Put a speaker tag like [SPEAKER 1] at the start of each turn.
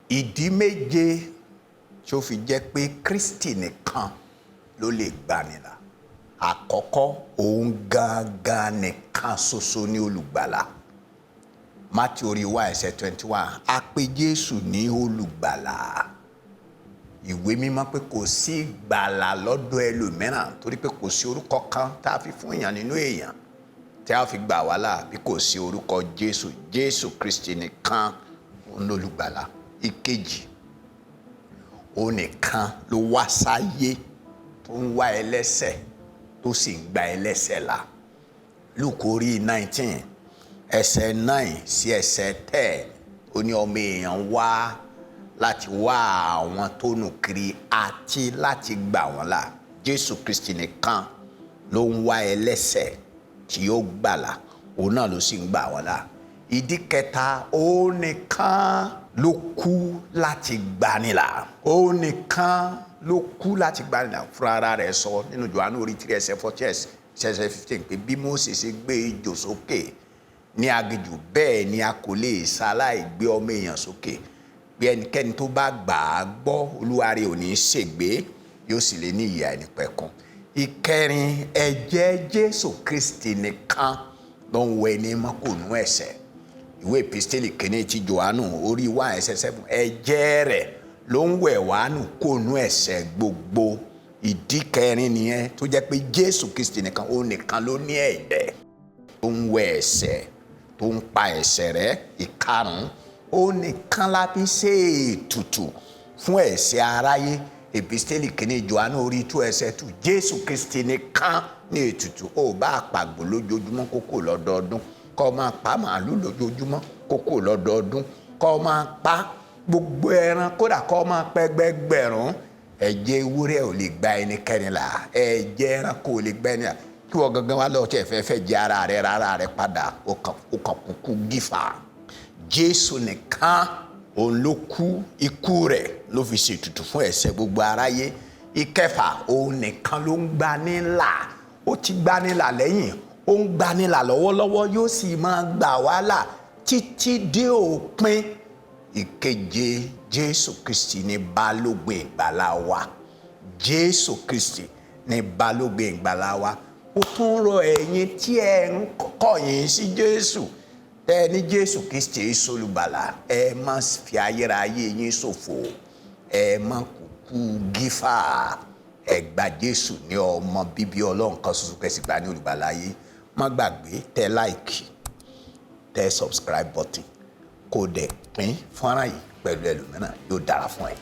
[SPEAKER 1] ìdí méje tí ó fi jẹ́ pé Kristi nìkan ló lè gbanilà. Àkọ́kọ́, òun gangan nìkan ṣoṣo ní olùgbàlà. Mátíù orí 1:21, a pè Jésù ní olùgbàlà. Ìwé mímọ́ pé kò sí ìgbàlà lọ́dọ̀ ẹlòmíràn torí pé kò sí orúkọ kan tá a fi fún èèyàn nínú èèyàn tí a fi gbà wá là bí kò sí orúkọ Jésù. Jésù Kristi nìkan òun lolùgbàlà. Ìkejì, òun nìkan ló wá sáyé tó ń wá ẹlẹ́ṣẹ̀ tó sì ń gba ẹlẹ́ṣẹ̀ là. Lúùkù orí 19 ẹsẹ̀ 9 sí ẹsẹ̀ 10, ó ní ọmọ èèyàn wá láti wá àwọn tó nù kiri àti láti gbà wọ́n là. Jésù Kristi nìkan ló ń wá ẹlẹ́ṣẹ̀ tí yóò gbàlà, òun náà ló sì ń gbà wọ́n là. Ìdí kẹta, òun nìkan ló kú láti gbanilà. Òun nìkan ló kú láti gbanilà. Fúnra ara rẹ̀ sọ nínú Jòhánù orí 3 ẹsẹ̀ 40 ẹsẹ̀ 15 pé bí Mósè ṣe gbé ejò sókè ní aginjù, bẹ́ẹ̀ ni a kò lè ṣaláì gbé ọmọ èèyàn sókè. Bí ẹnikẹ́ni tó bá gbà á gbọ́, Olúwa rẹ̀ ò ní ṣègbé, yóò sì lè ní ìyè àìnípẹ̀kun. Ìkẹrin, ẹ̀jẹ̀ Jésù Kristi nìkan ló ń wẹ ní mọ́ kúrò nínú ẹ̀ṣẹ̀. Ìwé Epísítélì kìíní ti Jòhánù orí 1 ẹsẹ̀ 7, ẹ̀jẹ̀ rẹ̀ ló ń wẹ̀ wá nù kúrò nínú ẹ̀ṣẹ̀ gbogbo. Ìdí kẹrin nìyẹn tó jẹ́ pé Jésù Kristi nìkan, òun nìkan ló ní ẹ̀jẹ̀ tó ń wẹ ẹ̀ṣẹ̀, tó ń pa ẹ̀ṣẹ̀ rẹ́. Ìkarùn-ún, òun nìkan la fi ṣe ètùtù fún ẹ̀ṣẹ̀ aráyé. Epísítélì kìíní Jòhánù orí 2 ẹsẹ̀ 2, Jésù Kristi nìkan ní ètùtù. Ó bá pàgbò lójoojúmọ́ kókó lọ́dọọdún, kó máa pa màálù lójoojúmọ́ kókó lọ́dọọdún, kó máa pa gbogbo ẹran, kódà kó máa pẹ́ gbẹgbẹ̀rún, ẹ̀jẹ̀ ewúrẹ́ ò lè gba ẹnikẹ́ni là. Ẹ̀jẹ̀ ẹranko ò lè gba ẹni là. Kí wọ́n gangan wá lọ́ọ́ tí ẹ fẹ́ jẹ ara rẹ rárá rẹ padà, ó kàn kúkú gífà. Jésù nìkan òun ló kú, ikú rẹ̀ ló fi ṣètùtù fún ẹ̀ṣẹ̀ gbogbo aráyé. Ìkẹfà, òun nìkan ló ń gbanilà. Ó ti gbanilà lẹ́yìn, ó ń gbanilà lọ́wọ́lọ́wọ́, yóò sì máa gbà wá là títí dé òpin. Ìkeje, Jésù Kristi ni balógun ìgbàlà wa. Jésù Kristi ni balógun ìgbàlà wa. Ó tún rọ ẹ̀yin tí ẹ ń kọ̀yìn sí Jésù, tẹ́ ní Jésù Kristi ìsolùgbàlà, ẹ má fi ayérayé yín ṣòfò, ẹ má kúkú gífà. Ẹ gba Jésù ní ọmọ bíbí Ọlọ́run kan ṣoṣo kẹ́sì gbà ní olùgbàlà yìí. Má gbàgbé tẹ like, tẹ subscribe button, kó dẹ̀ pín fọ́nrán yìí pẹ̀lú ẹlòmíràn, yóò dára fún ẹ.